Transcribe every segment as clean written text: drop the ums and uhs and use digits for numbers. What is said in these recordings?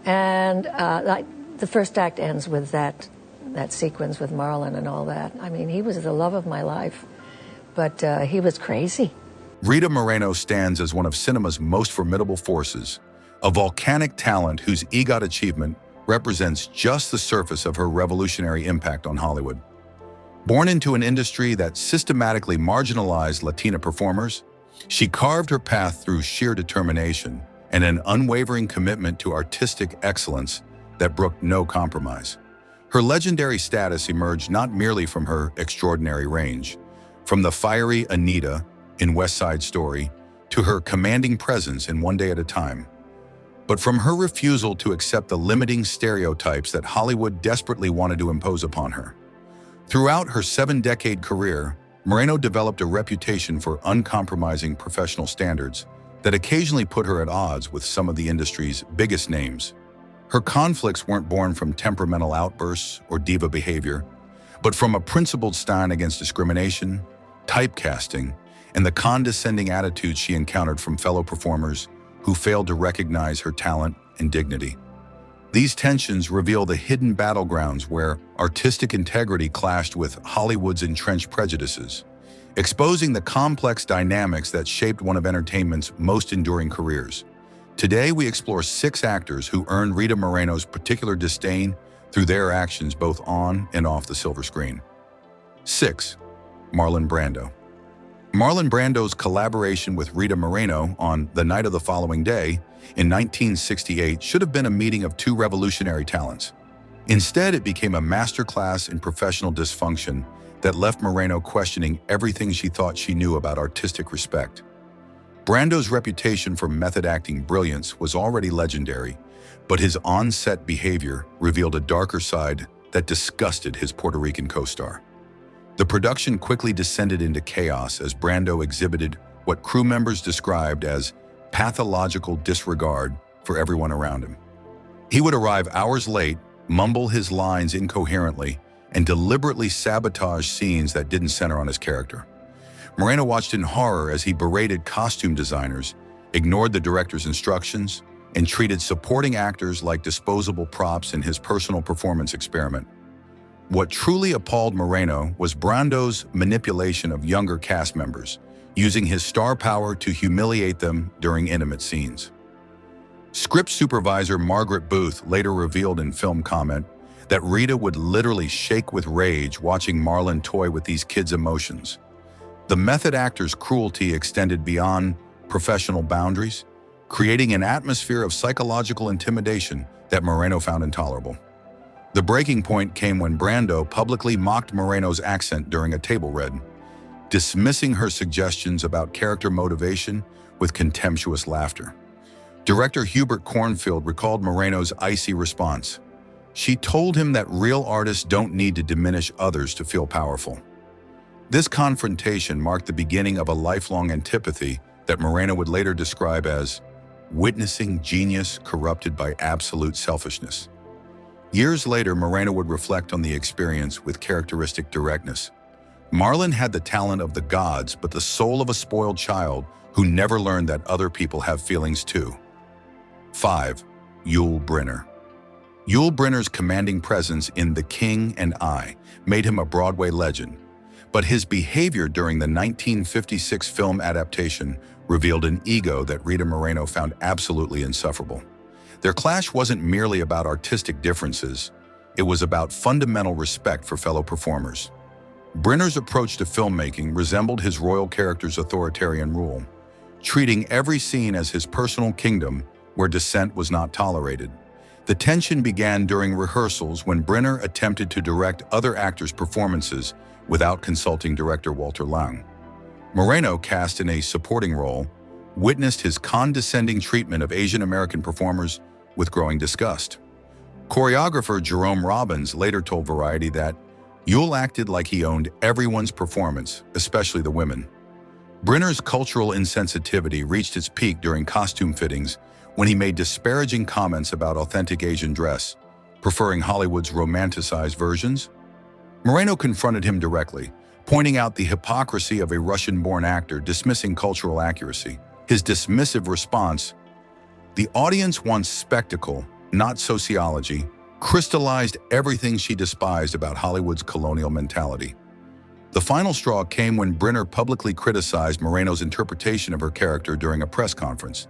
And like the first act ends with that sequence with Marlon and all that. I mean, he was the love of my life, but he was crazy. Rita Moreno stands as one of cinema's most formidable forces, a volcanic talent whose EGOT achievement represents just the surface of her revolutionary impact on Hollywood. Born into an industry that systematically marginalized Latina performers, she carved her path through sheer determination and an unwavering commitment to artistic excellence that brooked no compromise. Her legendary status emerged not merely from her extraordinary range, from the fiery Anita in West Side Story to her commanding presence in One Day at a Time, but from her refusal to accept the limiting stereotypes that Hollywood desperately wanted to impose upon her. Throughout her 7-decade career, Moreno developed a reputation for uncompromising professional standards that occasionally put her at odds with some of the industry's biggest names. Her conflicts weren't born from temperamental outbursts or diva behavior, but from a principled stand against discrimination, typecasting, and the condescending attitudes she encountered from fellow performers who failed to recognize her talent and dignity. These tensions reveal the hidden battlegrounds where artistic integrity clashed with Hollywood's entrenched prejudices, exposing the complex dynamics that shaped one of entertainment's most enduring careers. Today, we explore 6 actors who earned Rita Moreno's particular disdain through their actions both on and off the silver screen. 6. Marlon Brando. Marlon Brando's collaboration with Rita Moreno on The Night of the Following Day in 1968 should have been a meeting of 2 revolutionary talents. Instead, it became a masterclass in professional dysfunction that left Moreno questioning everything she thought she knew about artistic respect. Brando's reputation for method acting brilliance was already legendary, but his on-set behavior revealed a darker side that disgusted his Puerto Rican co-star. The production quickly descended into chaos as Brando exhibited what crew members described as pathological disregard for everyone around him. He would arrive hours late, mumble his lines incoherently, and deliberately sabotage scenes that didn't center on his character. Moreno watched in horror as he berated costume designers, ignored the director's instructions, and treated supporting actors like disposable props in his personal performance experiment. What truly appalled Moreno was Brando's manipulation of younger cast members, using his star power to humiliate them during intimate scenes. Script supervisor Margaret Booth later revealed in film comment that Rita would literally shake with rage watching Marlon toy with these kids' emotions. The method actor's cruelty extended beyond professional boundaries, creating an atmosphere of psychological intimidation that Moreno found intolerable. The breaking point came when Brando publicly mocked Moreno's accent during a table read, dismissing her suggestions about character motivation with contemptuous laughter. Director Hubert Cornfield recalled Moreno's icy response. She told him that real artists don't need to diminish others to feel powerful. This confrontation marked the beginning of a lifelong antipathy that Moreno would later describe as witnessing genius corrupted by absolute selfishness. Years later, Moreno would reflect on the experience with characteristic directness. Marlon had the talent of the gods, but the soul of a spoiled child who never learned that other people have feelings too. 5. Yul Brynner. Yul Brynner's commanding presence in The King and I made him a Broadway legend, but his behavior during the 1956 film adaptation revealed an ego that Rita Moreno found absolutely insufferable. Their clash wasn't merely about artistic differences, it was about fundamental respect for fellow performers. Brynner's approach to filmmaking resembled his royal character's authoritarian rule, treating every scene as his personal kingdom where dissent was not tolerated. The tension began during rehearsals when Brynner attempted to direct other actors' performances without consulting director Walter Lang. Moreno, cast in a supporting role, witnessed his condescending treatment of Asian American performers with growing disgust. Choreographer Jerome Robbins later told Variety that Yul acted like he owned everyone's performance, especially the women. Brynner's cultural insensitivity reached its peak during costume fittings when he made disparaging comments about authentic Asian dress, preferring Hollywood's romanticized versions. Moreno confronted him directly, pointing out the hypocrisy of a Russian-born actor dismissing cultural accuracy. His dismissive response, "The audience wants spectacle, not sociology, crystallized everything she despised about Hollywood's colonial mentality. The final straw came when Brynner publicly criticized Moreno's interpretation of her character during a press conference,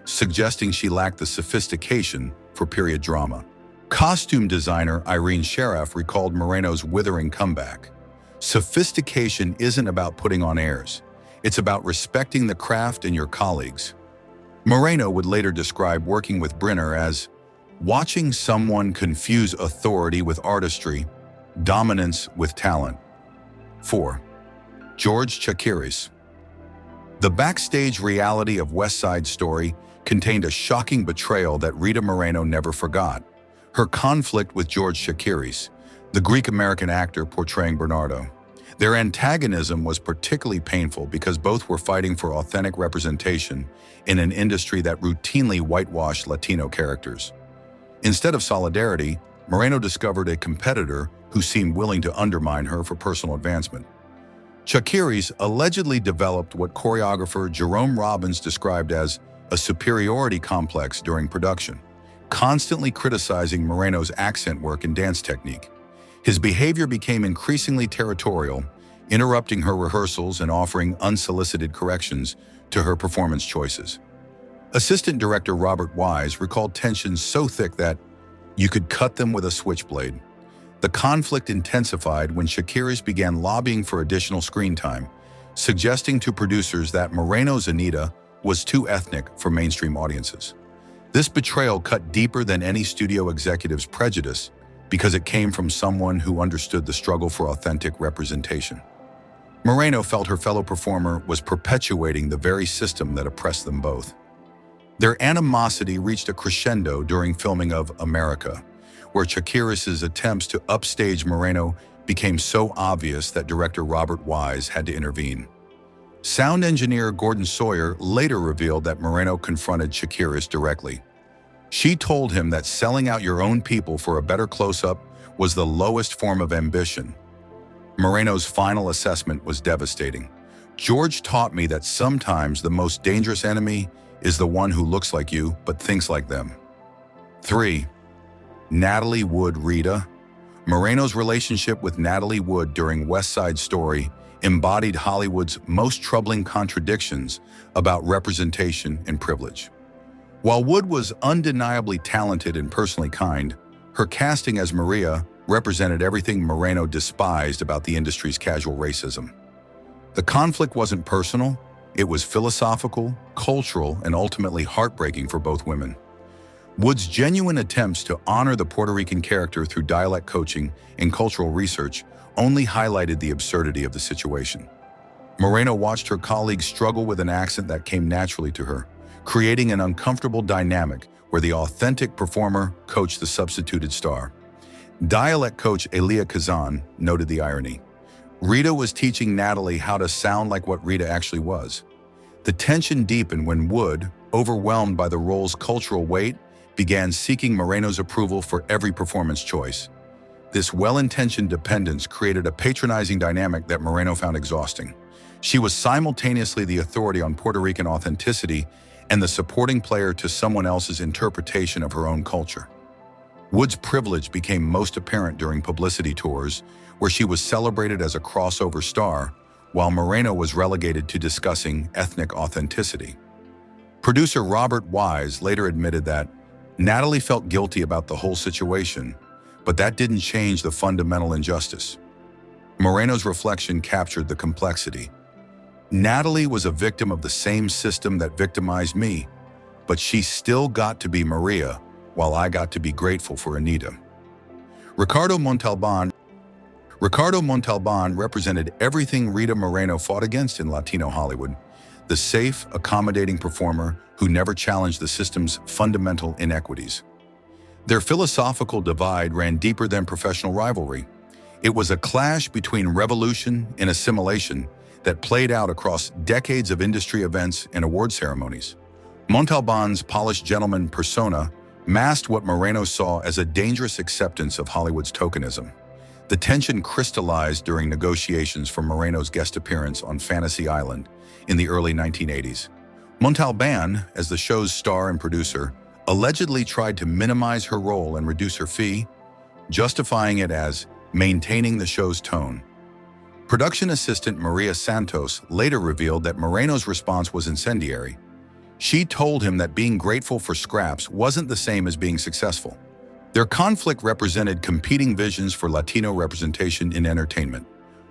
suggesting she lacked the sophistication for period drama. Costume designer Irene Sharaff recalled Moreno's withering comeback. "Sophistication isn't about putting on airs. It's about respecting the craft and your colleagues." Moreno would later describe working with Brynner as watching someone confuse authority with artistry, dominance with talent. 4. George Chakiris. The backstage reality of West Side Story contained a shocking betrayal that Rita Moreno never forgot: her conflict with George Chakiris, the Greek-American actor portraying Bernardo. Their antagonism was particularly painful because both were fighting for authentic representation in an industry that routinely whitewashed Latino characters. Instead of solidarity, Moreno discovered a competitor who seemed willing to undermine her for personal advancement. Chakiris allegedly developed what choreographer Jerome Robbins described as a superiority complex during production, constantly criticizing Moreno's accent work and dance technique. His behavior became increasingly territorial, interrupting her rehearsals and offering unsolicited corrections to her performance choices. Assistant director Robert Wise recalled tensions so thick that you could cut them with a switchblade. The conflict intensified when Chakiris began lobbying for additional screen time, suggesting to producers that Moreno's Anita was too ethnic for mainstream audiences. This betrayal cut deeper than any studio executive's prejudice because it came from someone who understood the struggle for authentic representation. Moreno felt her fellow performer was perpetuating the very system that oppressed them both. Their animosity reached a crescendo during filming of America, where Chakiris' attempts to upstage Moreno became so obvious that director Robert Wise had to intervene. Sound engineer Gordon Sawyer later revealed that Moreno confronted Chakiris directly. She told him that selling out your own people for a better close-up was the lowest form of ambition. Moreno's final assessment was devastating. "George taught me that sometimes the most dangerous enemy is the one who looks like you but thinks like them." 3. Natalie Wood. Rita. Moreno's relationship with Natalie Wood during West Side Story embodied Hollywood's most troubling contradictions about representation and privilege. While Wood was undeniably talented and personally kind, her casting as Maria represented everything Moreno despised about the industry's casual racism. The conflict wasn't personal, it was philosophical, cultural, and ultimately heartbreaking for both women. Wood's genuine attempts to honor the Puerto Rican character through dialect coaching and cultural research only highlighted the absurdity of the situation. Moreno watched her colleagues struggle with an accent that came naturally to her, creating an uncomfortable dynamic where the authentic performer coached the substituted star. Dialect coach Elia Kazan noted the irony. Rita was teaching Natalie how to sound like what Rita actually was. The tension deepened when Wood, overwhelmed by the role's cultural weight, began seeking Moreno's approval for every performance choice. This well-intentioned dependence created a patronizing dynamic that Moreno found exhausting. She was simultaneously the authority on Puerto Rican authenticity and the supporting player to someone else's interpretation of her own culture. Wood's privilege became most apparent during publicity tours, where she was celebrated as a crossover star, while Moreno was relegated to discussing ethnic authenticity. Producer Robert Wise later admitted that Natalie felt guilty about the whole situation, but that didn't change the fundamental injustice. Moreno's reflection captured the complexity. Natalie was a victim of the same system that victimized me, but she still got to be Maria, while I got to be grateful for Anita. Ricardo Montalban represented everything Rita Moreno fought against in Latino Hollywood: the safe, accommodating performer who never challenged the system's fundamental inequities. Their philosophical divide ran deeper than professional rivalry. It was a clash between revolution and assimilation that played out across decades of industry events and award ceremonies. Montalban's polished gentleman persona masked what Moreno saw as a dangerous acceptance of Hollywood's tokenism. The tension crystallized during negotiations for Moreno's guest appearance on Fantasy Island in the early 1980s. Montalban, as the show's star and producer, allegedly tried to minimize her role and reduce her fee, justifying it as maintaining the show's tone. Production assistant Maria Santos later revealed that Moreno's response was incendiary. She told him that being grateful for scraps wasn't the same as being successful. Their conflict represented competing visions for Latino representation in entertainment.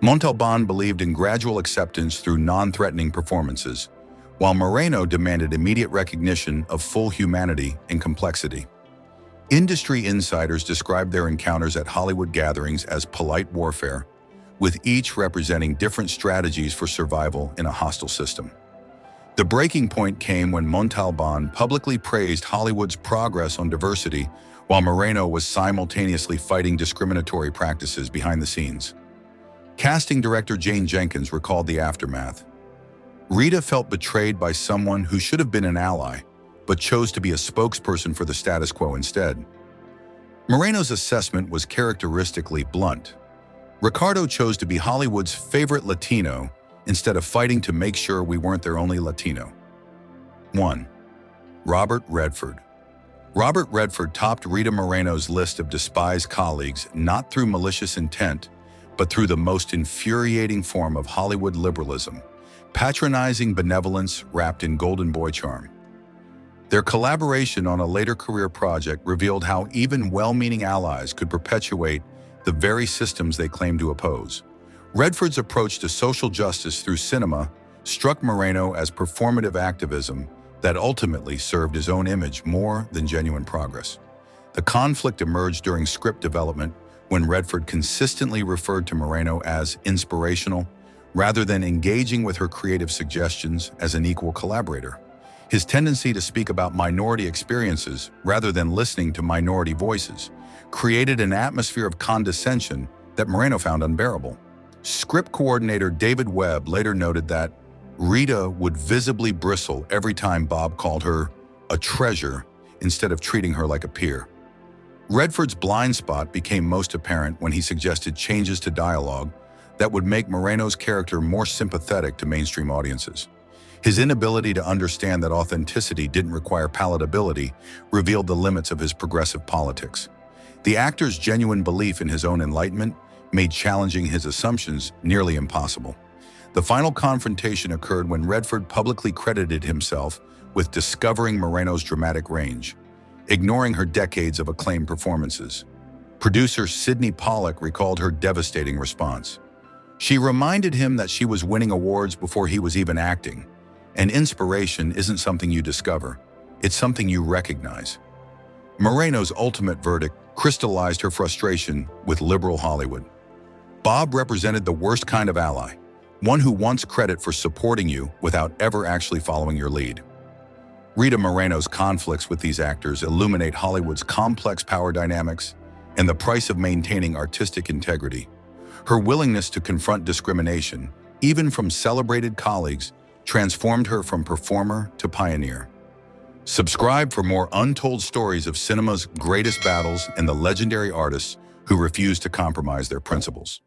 Montalban believed in gradual acceptance through non-threatening performances, while Moreno demanded immediate recognition of full humanity and complexity. Industry insiders described their encounters at Hollywood gatherings as polite warfare, with each representing different strategies for survival in a hostile system. The breaking point came when Montalban publicly praised Hollywood's progress on diversity, while Moreno was simultaneously fighting discriminatory practices behind the scenes. Casting director Jane Jenkins recalled the aftermath. Rita felt betrayed by someone who should have been an ally, but chose to be a spokesperson for the status quo instead. Moreno's assessment was characteristically blunt. Ricardo chose to be Hollywood's favorite Latino instead of fighting to make sure we weren't their only Latino. 1. Robert Redford. Robert Redford topped Rita Moreno's list of despised colleagues not through malicious intent, but through the most infuriating form of Hollywood liberalism, patronizing benevolence wrapped in golden boy charm. Their collaboration on a later career project revealed how even well-meaning allies could perpetuate the very systems they claimed to oppose. Redford's approach to social justice through cinema struck Moreno as performative activism that ultimately served his own image more than genuine progress. The conflict emerged during script development when Redford consistently referred to Moreno as inspirational, rather than engaging with her creative suggestions as an equal collaborator. His tendency to speak about minority experiences rather than listening to minority voices created an atmosphere of condescension that Moreno found unbearable. Script coordinator David Webb later noted that Rita would visibly bristle every time Bob called her a treasure instead of treating her like a peer. Redford's blind spot became most apparent when he suggested changes to dialogue that would make Moreno's character more sympathetic to mainstream audiences. His inability to understand that authenticity didn't require palatability revealed the limits of his progressive politics. The actor's genuine belief in his own enlightenment made challenging his assumptions nearly impossible. The final confrontation occurred when Redford publicly credited himself with discovering Moreno's dramatic range, ignoring her decades of acclaimed performances. Producer Sidney Pollack recalled her devastating response. She reminded him that she was winning awards before he was even acting, and inspiration isn't something you discover, it's something you recognize. Moreno's ultimate verdict crystallized her frustration with liberal Hollywood. Bob represented the worst kind of ally, one who wants credit for supporting you without ever actually following your lead. Rita Moreno's conflicts with these actors illuminate Hollywood's complex power dynamics and the price of maintaining artistic integrity. Her willingness to confront discrimination, even from celebrated colleagues, transformed her from performer to pioneer. Subscribe for more untold stories of cinema's greatest battles and the legendary artists who refuse to compromise their principles.